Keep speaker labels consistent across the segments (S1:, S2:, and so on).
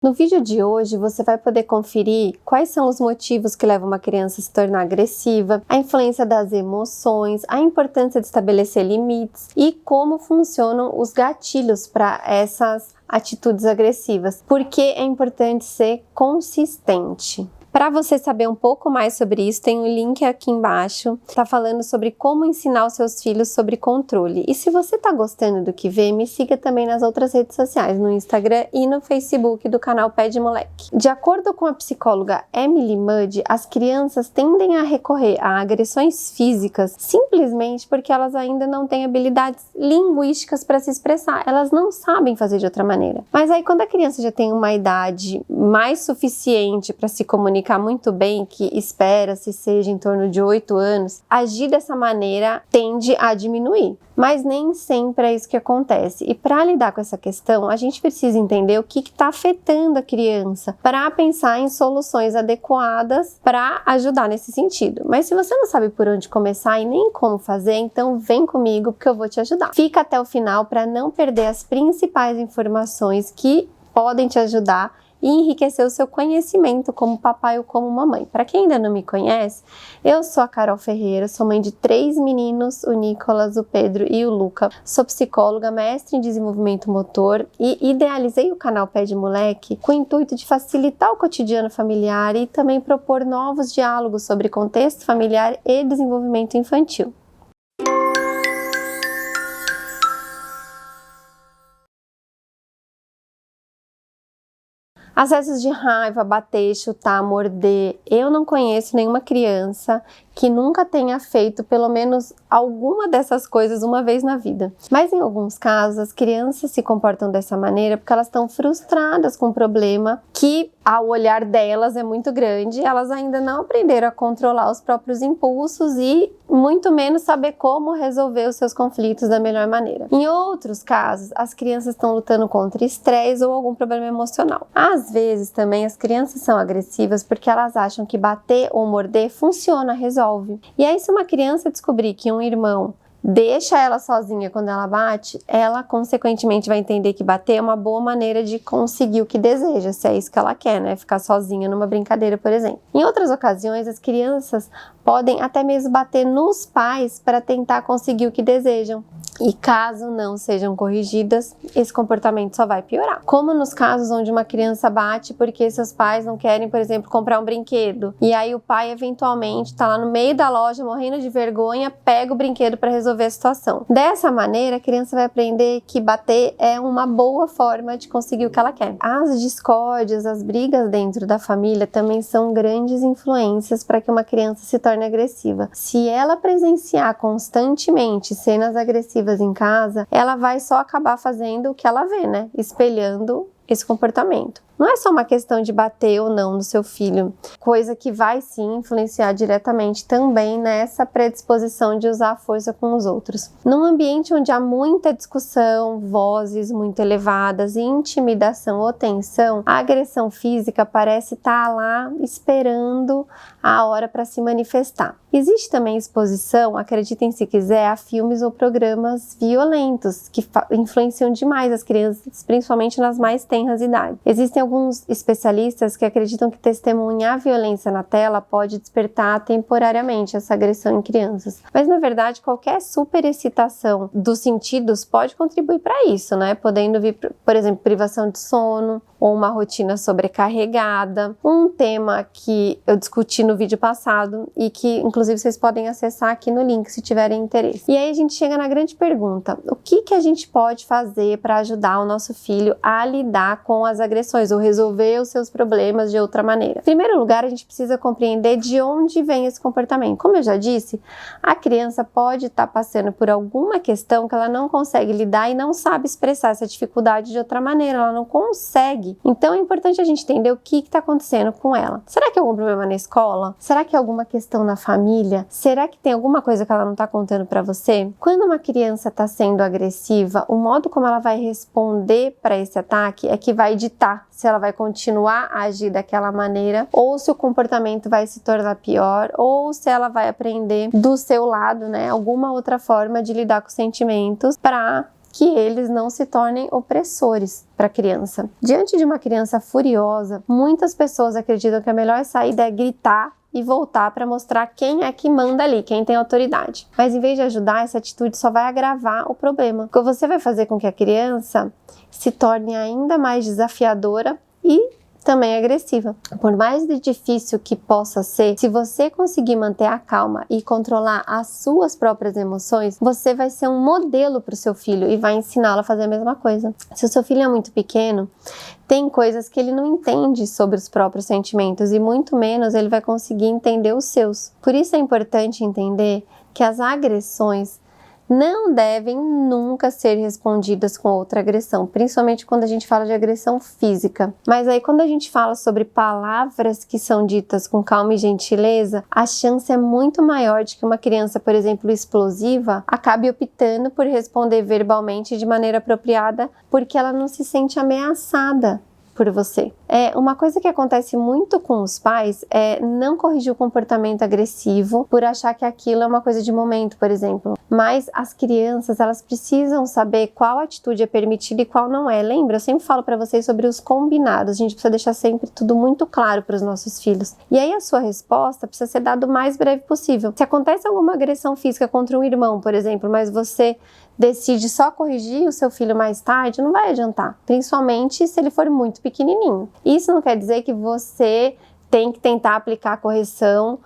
S1: No vídeo de hoje, você vai poder conferir quais são os motivos que levam uma criança a se tornar agressiva, a influência das emoções, a importância de estabelecer limites e como funcionam os gatilhos para essas atitudes agressivas. Por que é importante ser consistente? Para você saber um pouco mais sobre isso, tem um link aqui embaixo, tá falando sobre como ensinar os seus filhos sobre controle. E se você tá gostando do que vê, me siga também nas outras redes sociais, no Instagram e no Facebook do canal Pé de Moleque. De acordo com a psicóloga Emily Mudge, as crianças tendem a recorrer a agressões físicas simplesmente porque elas ainda não têm habilidades linguísticas para se expressar, elas não sabem fazer de outra maneira. Mas aí quando a criança já tem uma idade mais suficiente para se comunicar muito bem, que espera-se seja em torno de 8 anos, agir dessa maneira tende a diminuir. Mas nem sempre é isso que acontece. E para lidar com essa questão, a gente precisa entender o que está afetando a criança para pensar em soluções adequadas para ajudar nesse sentido. Mas se você não sabe por onde começar e nem como fazer, então vem comigo porque eu vou te ajudar. Fica até o final para não perder as principais informações que podem te ajudar e enriquecer o seu conhecimento como papai ou como mamãe. Para quem ainda não me conhece, eu sou a Carol Ferreira, sou mãe de 3 meninos, o Nicolas, o Pedro e o Luca. Sou psicóloga, mestre em desenvolvimento motor e idealizei o canal Pé de Moleque com o intuito de facilitar o cotidiano familiar e também propor novos diálogos sobre contexto familiar e desenvolvimento infantil. Acessos de raiva, bater, chutar, morder. Eu não conheço nenhuma criança que nunca tenha feito pelo menos alguma dessas coisas uma vez na vida. Mas em alguns casos, as crianças se comportam dessa maneira porque elas estão frustradas com um problema que, ao olhar delas, é muito grande. Elas ainda não aprenderam a controlar os próprios impulsos e muito menos saber como resolver os seus conflitos da melhor maneira. Em outros casos, as crianças estão lutando contra estresse ou algum problema emocional. Às vezes também as crianças são agressivas porque elas acham que bater ou morder funciona, resolve. E aí se uma criança descobrir que um irmão deixa ela sozinha quando ela bate, ela consequentemente vai entender que bater é uma boa maneira de conseguir o que deseja, se é isso que ela quer, né? Ficar sozinha numa brincadeira, por exemplo. Em outras ocasiões, as crianças podem até mesmo bater nos pais para tentar conseguir o que desejam. E caso não sejam corrigidas, esse comportamento só vai piorar. Como nos casos onde uma criança bate porque seus pais não querem, por exemplo, comprar um brinquedo. E aí o pai eventualmente está lá no meio da loja morrendo de vergonha, pega o brinquedo para resolver a situação. Dessa maneira, a criança vai aprender que bater é uma boa forma de conseguir o que ela quer. As discórdias, as brigas dentro da família também são grandes influências para que uma criança se torne agressiva. Se ela presenciar constantemente cenas agressivas em casa, ela vai só acabar fazendo o que ela vê, né? Espelhando esse comportamento. Não é só uma questão de bater ou não no seu filho, coisa que vai sim influenciar diretamente também nessa predisposição de usar a força com os outros. Num ambiente onde há muita discussão, vozes muito elevadas, intimidação ou tensão, a agressão física parece estar lá esperando a hora para se manifestar. Existe também exposição, acreditem se quiser, a filmes ou programas violentos que influenciam demais as crianças, principalmente nas mais tenras idades. Existem alguns especialistas que acreditam que testemunhar a violência na tela pode despertar temporariamente essa agressão em crianças. Mas, na verdade, qualquer superexcitação dos sentidos pode contribuir para isso, né? Podendo vir, por exemplo, privação de sono ou uma rotina sobrecarregada. Um tema que eu discuti no vídeo passado e que, inclusive, vocês podem acessar aqui no link se tiverem interesse. E aí a gente chega na grande pergunta: o que a gente pode fazer para ajudar o nosso filho a lidar com as agressões ou resolver os seus problemas de outra maneira? Em primeiro lugar, a gente precisa compreender de onde vem esse comportamento. Como eu já disse, a criança pode estar passando por alguma questão que ela não consegue lidar e não sabe expressar essa dificuldade de outra maneira, ela não consegue. Então é importante a gente entender o que está acontecendo com ela. Será que é algum problema na escola? Será que é alguma questão na família? Será que tem alguma coisa que ela não está contando para você? Quando uma criança está sendo agressiva, o modo como ela vai responder para esse ataque é que vai ditar se ela vai continuar a agir daquela maneira ou se o comportamento vai se tornar pior ou se ela vai aprender do seu lado, né, alguma outra forma de lidar com os sentimentos para que eles não se tornem opressores para a criança. Diante de uma criança furiosa, muitas pessoas acreditam que a melhor saída é gritar e voltar para mostrar quem é que manda ali, quem tem autoridade. Mas em vez de ajudar, essa atitude só vai agravar o problema, porque você vai fazer com que a criança se torne ainda mais desafiadora e também agressiva. Por mais difícil que possa ser, se você conseguir manter a calma e controlar as suas próprias emoções, você vai ser um modelo para o seu filho e vai ensiná-lo a fazer a mesma coisa. Se o seu filho é muito pequeno, tem coisas que ele não entende sobre os próprios sentimentos e muito menos ele vai conseguir entender os seus. Por isso é importante entender que as agressões não devem nunca ser respondidas com outra agressão, principalmente quando a gente fala de agressão física. Mas aí quando a gente fala sobre palavras que são ditas com calma e gentileza, a chance é muito maior de que uma criança, por exemplo, explosiva, acabe optando por responder verbalmente de maneira apropriada porque ela não se sente ameaçada por você. Uma coisa que acontece muito com os pais é não corrigir o comportamento agressivo por achar que aquilo é uma coisa de momento, por exemplo. Mas as crianças, elas precisam saber qual atitude é permitida e qual não é. Lembra? Eu sempre falo para vocês sobre os combinados. A gente precisa deixar sempre tudo muito claro para os nossos filhos. E aí a sua resposta precisa ser dada o mais breve possível. Se acontece alguma agressão física contra um irmão, por exemplo, mas você decide só corrigir o seu filho mais tarde, não vai adiantar, principalmente se ele for muito pequenininho. Isso não quer dizer que você tem que tentar aplicar a correção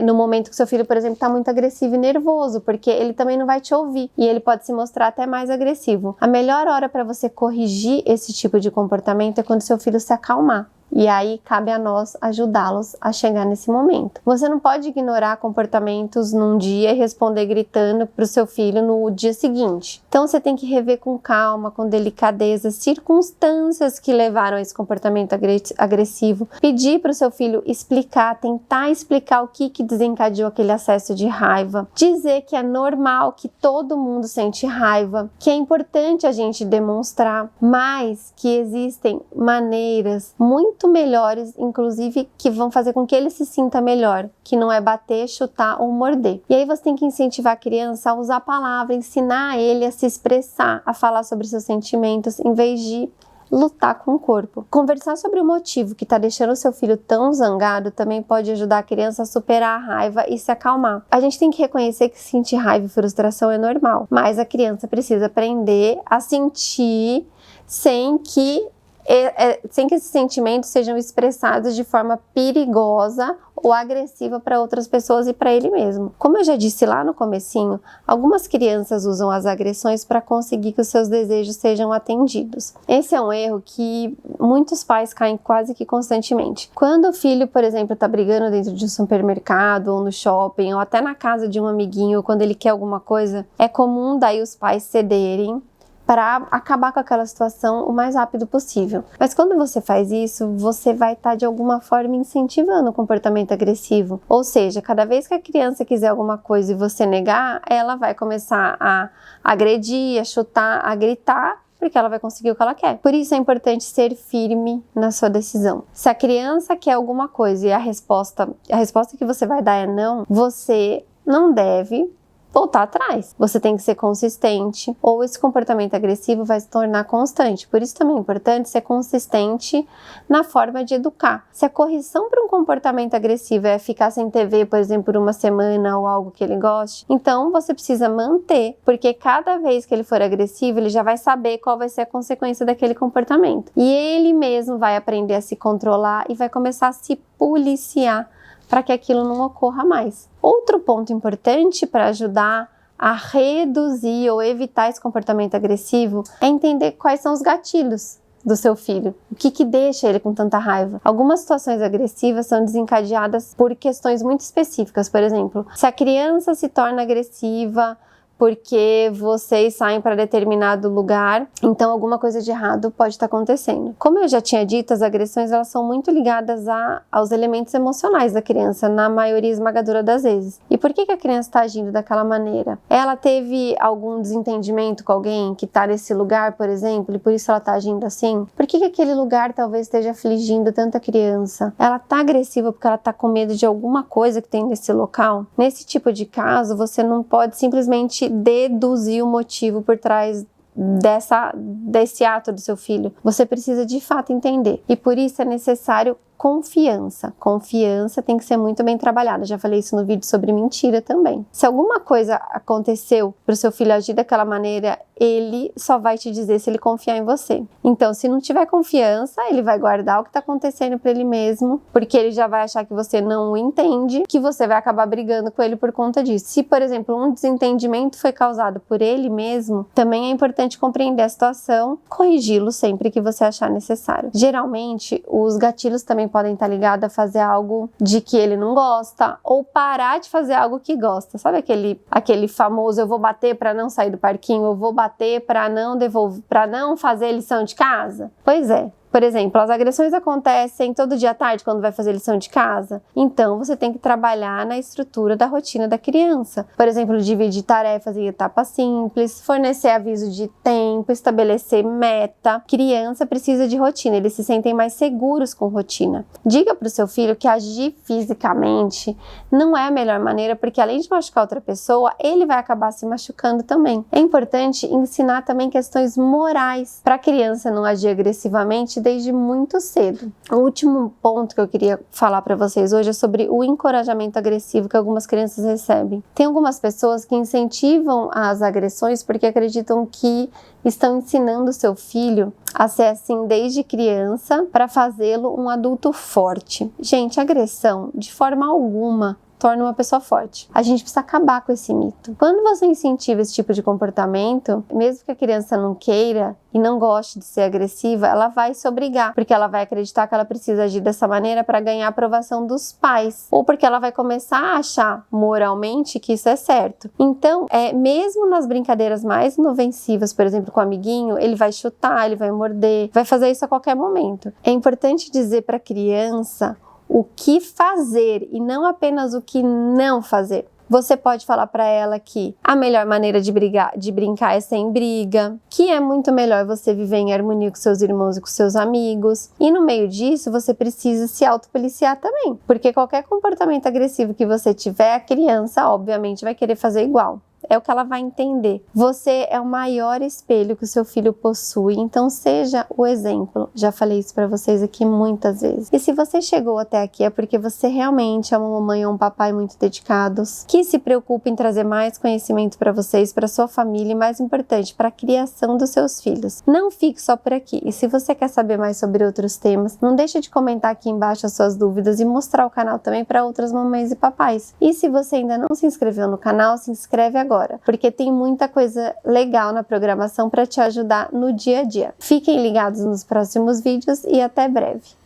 S1: no momento que seu filho, por exemplo, está muito agressivo e nervoso, porque ele também não vai te ouvir e ele pode se mostrar até mais agressivo. A melhor hora para você corrigir esse tipo de comportamento é quando seu filho se acalmar. E aí cabe a nós ajudá-los a chegar nesse momento. Você não pode ignorar comportamentos num dia e responder gritando para o seu filho no dia seguinte. Então você tem que rever com calma, com delicadeza, circunstâncias que levaram a esse comportamento agressivo. Pedir para o seu filho explicar, tentar explicar o que desencadeou aquele acesso de raiva. Dizer que é normal, que todo mundo sente raiva, que é importante a gente demonstrar, mas que existem maneiras muito melhores, inclusive, que vão fazer com que ele se sinta melhor, que não é bater, chutar ou morder. E aí você tem que incentivar a criança a usar a palavra, ensinar ele a se expressar, a falar sobre seus sentimentos, em vez de lutar com o corpo. Conversar sobre o motivo que está deixando o seu filho tão zangado também pode ajudar a criança a superar a raiva e se acalmar. A gente tem que reconhecer que sentir raiva e frustração é normal, mas a criança precisa aprender a sentir sem que esses sentimentos sejam expressados de forma perigosa ou agressiva para outras pessoas e para ele mesmo. Como eu já disse lá no comecinho, algumas crianças usam as agressões para conseguir que os seus desejos sejam atendidos. Esse é um erro que muitos pais caem quase que constantemente. Quando o filho, por exemplo, está brigando dentro de um supermercado ou no shopping ou até na casa de um amiguinho, ou quando ele quer alguma coisa, é comum daí os pais cederem para acabar com aquela situação o mais rápido possível. Mas quando você faz isso, você vai estar de alguma forma incentivando o comportamento agressivo. Ou seja, cada vez que a criança quiser alguma coisa e você negar, ela vai começar a agredir, a chutar, a gritar, porque ela vai conseguir o que ela quer. Por isso é importante ser firme na sua decisão. Se a criança quer alguma coisa e a resposta que você vai dar é não, você não deve voltar atrás. Você tem que ser consistente, ou esse comportamento agressivo vai se tornar constante. Por isso também é importante ser consistente na forma de educar. Se a correção para um comportamento agressivo é ficar sem TV, por exemplo, por uma semana ou algo que ele goste, então você precisa manter, porque cada vez que ele for agressivo, ele já vai saber qual vai ser a consequência daquele comportamento. E ele mesmo vai aprender a se controlar e vai começar a se policiar para que aquilo não ocorra mais. Outro ponto importante para ajudar a reduzir ou evitar esse comportamento agressivo é entender quais são os gatilhos do seu filho. O que deixa ele com tanta raiva? Algumas situações agressivas são desencadeadas por questões muito específicas. Por exemplo, se a criança se torna agressiva porque vocês saem para determinado lugar, então alguma coisa de errado pode estar acontecendo. Como eu já tinha dito, as agressões elas são muito ligadas aos elementos emocionais da criança, na maioria esmagadora das vezes. E por que a criança está agindo daquela maneira? Ela teve algum desentendimento com alguém que está nesse lugar, por exemplo, e por isso ela está agindo assim? Por que aquele lugar talvez esteja afligindo tanta criança? Ela está agressiva porque ela está com medo de alguma coisa que tem nesse local? Nesse tipo de caso, você não pode simplesmente deduzir o motivo por trás desse ato do seu filho. Você precisa de fato entender. E por isso é necessário confiança. Confiança tem que ser muito bem trabalhada. Já falei isso no vídeo sobre mentira também. Se alguma coisa aconteceu para o seu filho agir daquela maneira, ele só vai te dizer se ele confiar em você. Então, se não tiver confiança, ele vai guardar o que está acontecendo para ele mesmo, porque ele já vai achar que você não o entende, que você vai acabar brigando com ele por conta disso. Se, por exemplo, um desentendimento foi causado por ele mesmo, também é importante compreender a situação, corrigi-lo sempre que você achar necessário. Geralmente, os gatilhos também podem estar ligados a fazer algo de que ele não gosta, ou parar de fazer algo que gosta. Sabe aquele famoso, eu vou bater para não sair do parquinho, eu vou bater para não fazer lição de casa? Pois é. Por exemplo, as agressões acontecem todo dia à tarde quando vai fazer lição de casa. Então, você tem que trabalhar na estrutura da rotina da criança. Por exemplo, dividir tarefas em etapas simples, fornecer aviso de tempo, estabelecer meta. Criança precisa de rotina, eles se sentem mais seguros com rotina. Diga para o seu filho que agir fisicamente não é a melhor maneira, porque além de machucar outra pessoa, ele vai acabar se machucando também. É importante ensinar também questões morais para a criança não agir agressivamente desde muito cedo. O último ponto que eu queria falar para vocês hoje é sobre o encorajamento agressivo que algumas crianças recebem. Tem algumas pessoas que incentivam as agressões porque acreditam que estão ensinando seu filho a ser assim desde criança para fazê-lo um adulto forte. Gente, agressão, de forma alguma, torna uma pessoa forte. A gente precisa acabar com esse mito. Quando você incentiva esse tipo de comportamento, mesmo que a criança não queira e não goste de ser agressiva, ela vai se obrigar, porque ela vai acreditar que ela precisa agir dessa maneira para ganhar a aprovação dos pais, ou porque ela vai começar a achar moralmente que isso é certo. Então, mesmo nas brincadeiras mais inofensivas, por exemplo, com o amiguinho, ele vai chutar, ele vai morder, vai fazer isso a qualquer momento. É importante dizer para a criança o que fazer e não apenas o que não fazer. Você pode falar para ela que a melhor maneira de brincar é sem briga, que é muito melhor você viver em harmonia com seus irmãos e com seus amigos. E no meio disso, você precisa se autopoliciar também, porque qualquer comportamento agressivo que você tiver, a criança, obviamente, vai querer fazer igual. É o que ela vai entender. Você é o maior espelho que o seu filho possui, então seja o exemplo. Já falei isso para vocês aqui muitas vezes. E se você chegou até aqui é porque você realmente é uma mamãe ou um papai muito dedicados, que se preocupa em trazer mais conhecimento para vocês, para sua família e, mais importante, para a criação dos seus filhos. Não fique só por aqui. E se você quer saber mais sobre outros temas, não deixe de comentar aqui embaixo as suas dúvidas e mostrar o canal também para outras mamães e papais. E se você ainda não se inscreveu no canal, se inscreve agora, porque tem muita coisa legal na programação para te ajudar no dia a dia. Fiquem ligados nos próximos vídeos e até breve.